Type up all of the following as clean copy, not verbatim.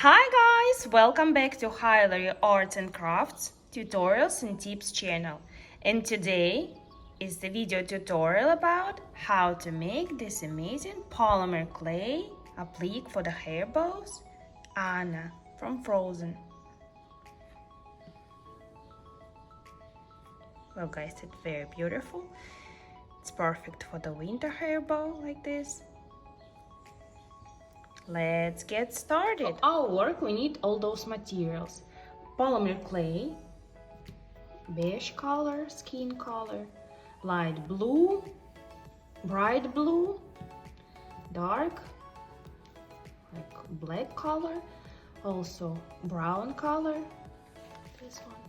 Hi guys, welcome back to Hillary Arts and Crafts Tutorials and Tips channel. And today is the video tutorial about how to make this amazing polymer clay applique for the hair bows, Anna from Frozen. Well guys, it's very beautiful. It's perfect for the winter hair bow like this. Let's get started. For our work we need all those materials: polymer clay, beige color, skin color, light blue, bright blue, dark, like black color, also brown color, this one.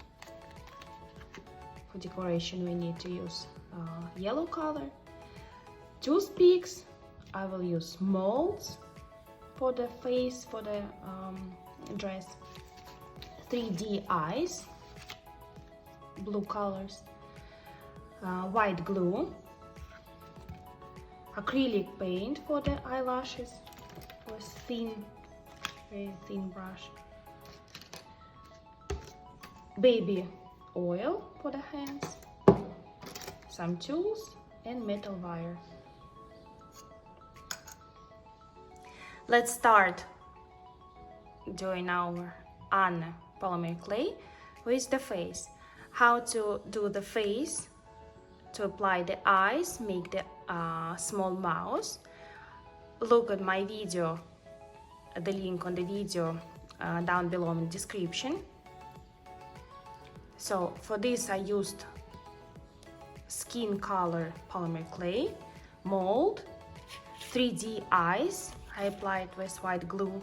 For decoration we need to use yellow color, toothpicks. I will use molds for the face, for the dress, 3D eyes, blue colors, white glue, acrylic paint for the eyelashes with very thin brush, baby oil for the hands, some tools, and metal wire. Let's start doing our Anna polymer clay with the face. How to do the face: to apply the eyes, make the small mouth. Look at my video, the link on the video down below in the description. So for this I used skin color polymer clay, mold, 3D eyes. I applied with white glue,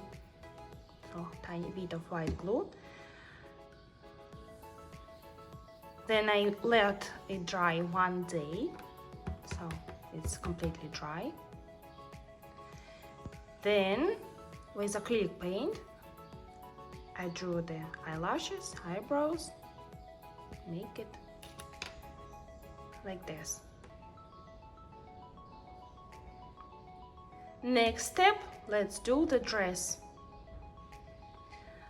so tiny bit of white glue. Then I let it dry 1 day, so it's completely dry. Then with acrylic paint I drew the eyelashes, eyebrows, make it like this. Next step, let's do the dress,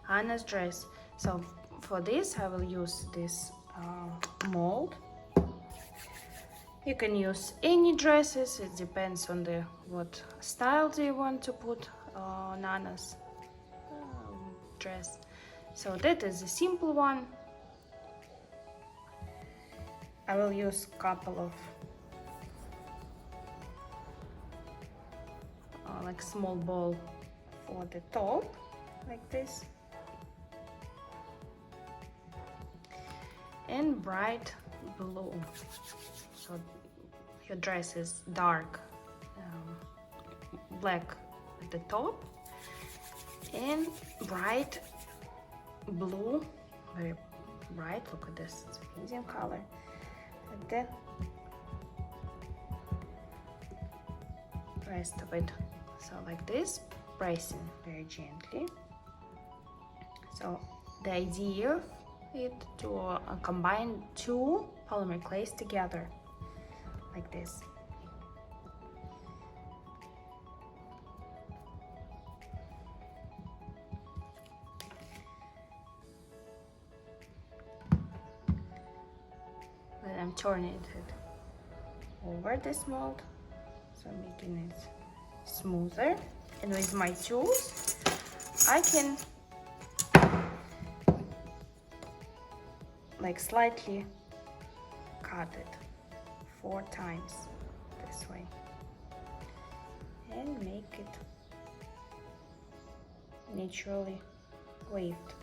Anna's dress. So for this I will use this mold. You can use any dresses, it depends on what style do you want to put on Anna's dress. So that is a simple one. I will use a couple of like small ball for the top, like this, and bright blue. So your dress is dark black at the top and bright blue, very bright. Look at this, it's amazing color, like that. Rest of it, so like this, pressing very gently. So the idea of it to combine two polymer clays together like this. Then I'm turning it over this mold, so making it smoother, and with my tools I can like slightly cut it 4 times this way and make it naturally waved.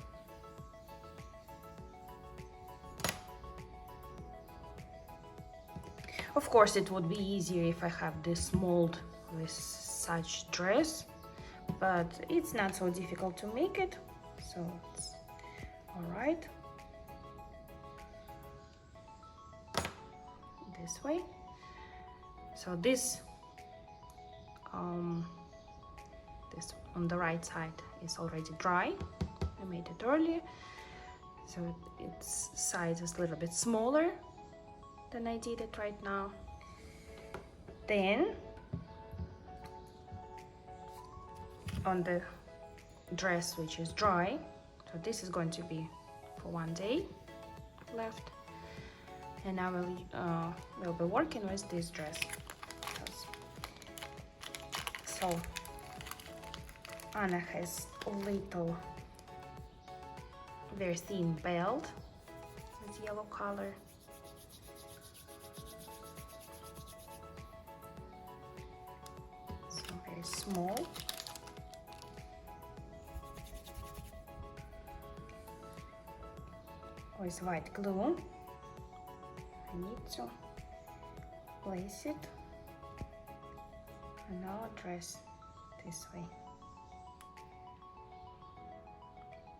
Of course it would be easier if I have this mold with such dress, but it's not so difficult to make it, so it's all right. This way. So this this on the right side is already dry. I made it earlier, so its size is a little bit smaller than I did it right now. Then on the dress which is dry, so this is going to be for 1 day left, and I will be working with this dress. So Anna has a little very thin belt with yellow color. So very small. With white glue, I need to place it on our dress this way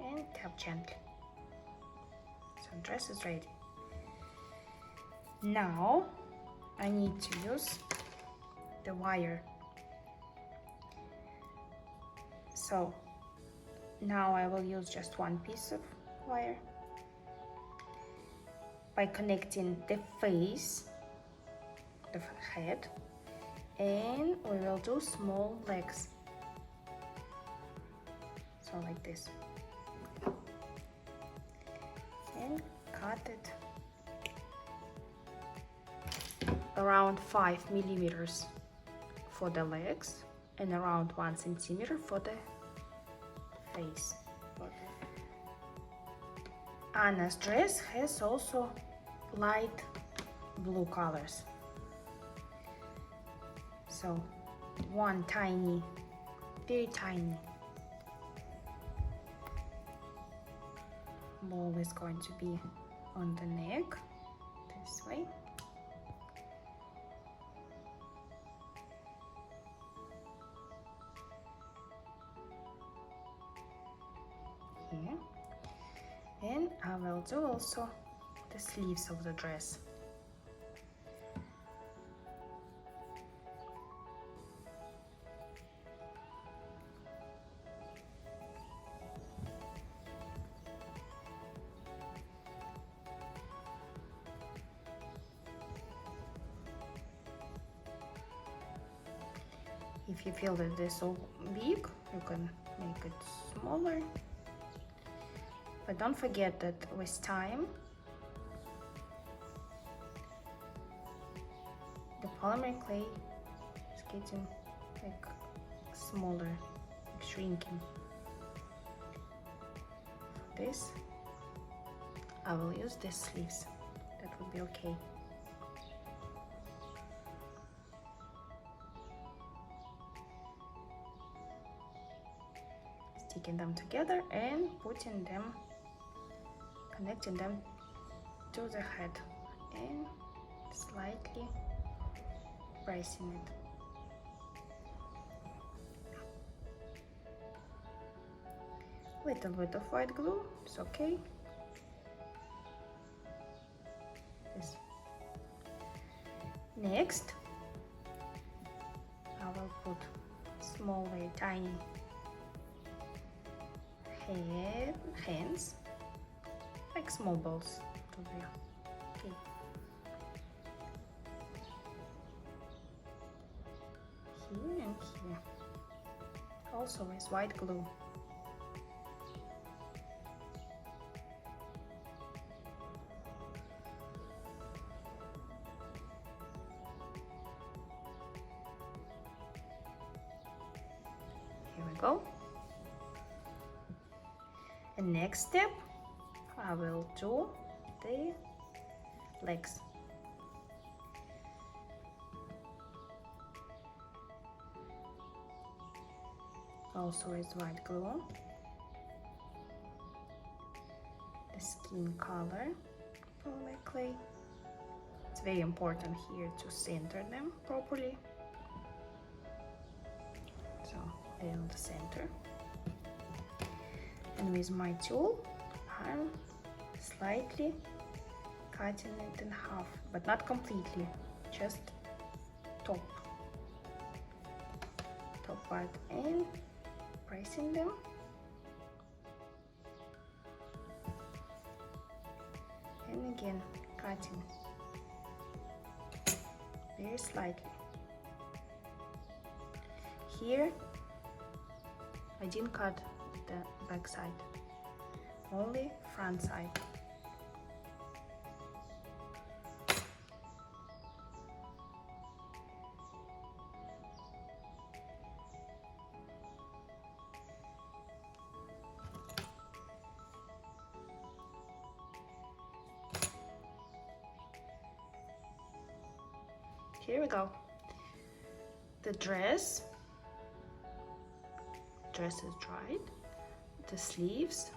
and tap gently. So dress is ready. Now I need to use the wire. So now I will use just one piece of wire by connecting the face, the head, and we will do small legs. So like this. And cut it around 5 millimeters for the legs and around 1 centimeter for the face. Anna's dress has also light blue colors. So one tiny, very tiny ball is going to be on the neck, this way. Here. And I will do also the sleeves of the dress. If you feel that they're so big, you can make it smaller. But don't forget that with time, the polymer clay is getting like smaller, like shrinking. For this, I will use these sleeves. That will be okay. Sticking them together and putting them, connecting them to the head and slightly pressing it. Little bit of white glue, it's okay. This. Next, I will put small, very tiny hands, like small balls to be okay. Here and here, also with white glue. Here we go. And next step, I will do the legs. Also with white glue. The skin color polymer clay. It's very important here to center them properly. So in the center. And with my tool, I'm slightly cutting it in half, but not completely, just top part, and pressing them. And again, cutting very slightly. Here, I didn't cut the back side, only front side. Here we go. The dress is dried. The sleeves,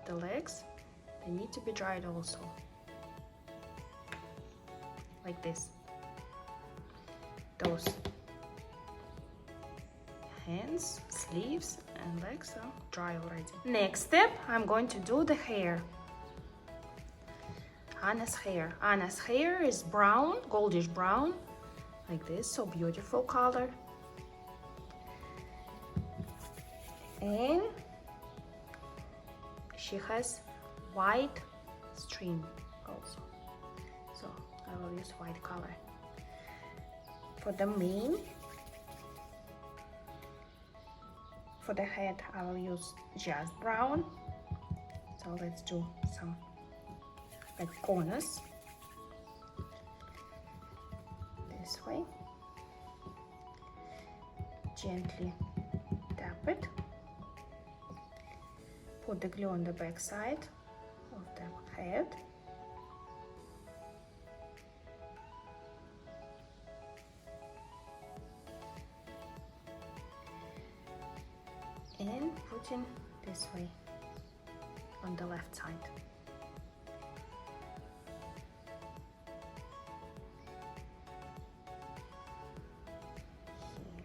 the legs, they need to be dried also. Like this. Those hands, sleeves and legs are dry already. Next step, I'm going to do the hair. Anna's hair. Anna's hair is brown, goldish brown, like this, so beautiful color. And she has white string also, so I will use white color. For the mane, for the head, I will use just brown. So let's do some like corners this way. Gently tap it. Put the glue on the back side of the head. And put in this way on the left side.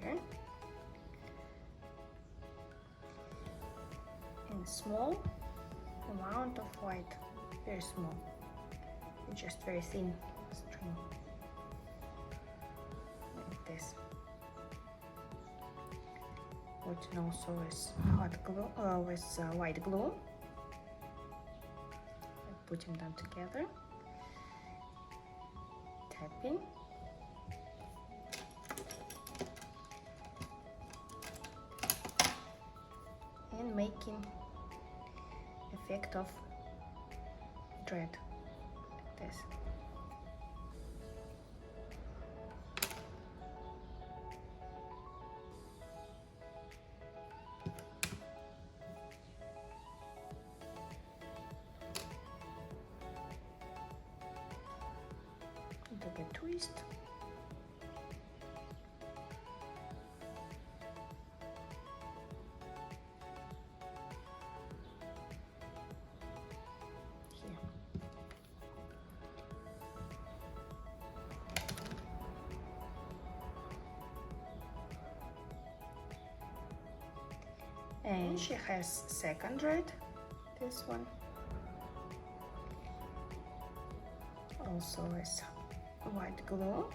Here. And small amount of white, very small, just very thin string, like this. Put in also with hot glue, with white glue, putting them together, tapping, and making effect of thread like this. Do a twist. And she has second thread, this one, also with white glue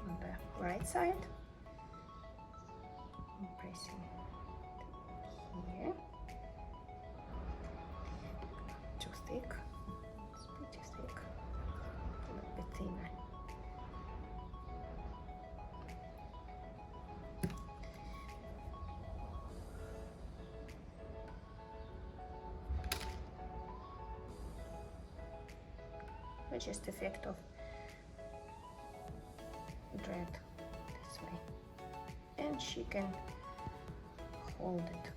on the right side. I'm pressing here. Too thick, it's pretty thick, a little bit thinner. Just effect of thread this way, and she can hold it.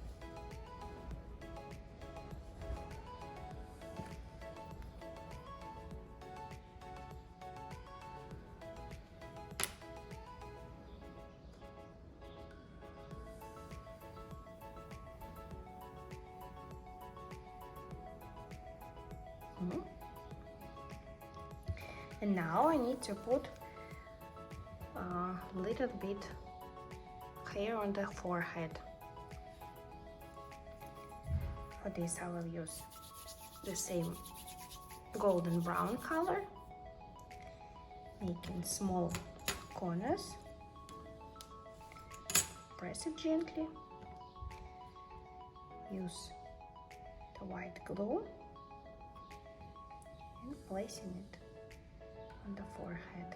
And now I need to put a little bit hair on the forehead. For this I will use the same golden brown color, making small corners. Press it gently. Use the white glue and placing it on the forehead.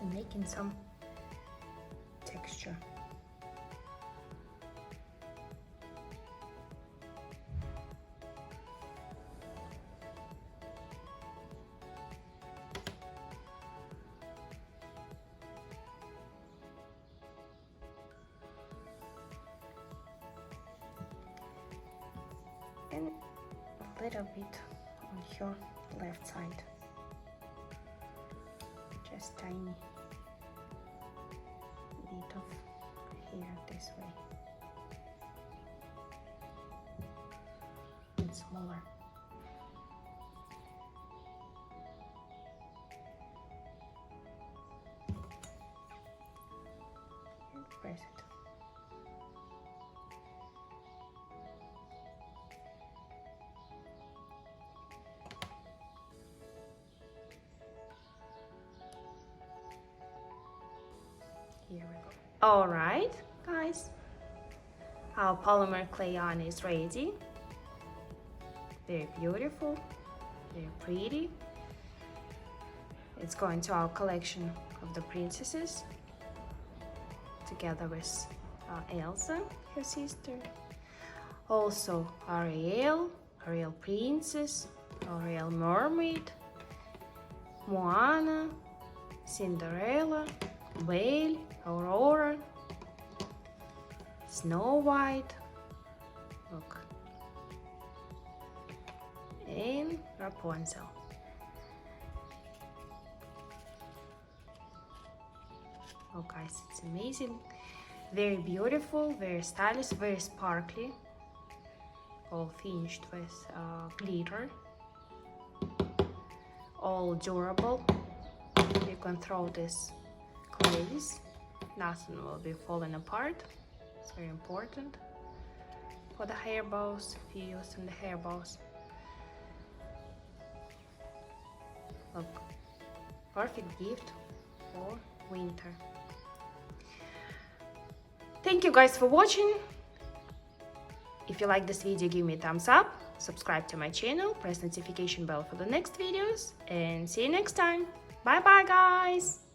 and making some texture. And a little bit on your left side, just tiny bit of here this way, and smaller. And press it. Here we go. All right, guys, our polymer clay on is ready. Very beautiful, very pretty. It's going to our collection of the princesses, together with Elsa, her sister. Also Ariel princess, Ariel mermaid, Moana, Cinderella, Belle, Aurora, Snow White, look, and Rapunzel. Oh guys, it's amazing, very beautiful, very stylish, very sparkly, all finished with glitter, all durable. You can throw this clays, nothing will be falling apart. It's very important for the hair bows, if you use in the hair bows. Look, perfect gift for winter. Thank you guys for watching. If you like this video, give me a thumbs up, subscribe to my channel, press notification bell for the next videos, and see you next time. Bye bye guys.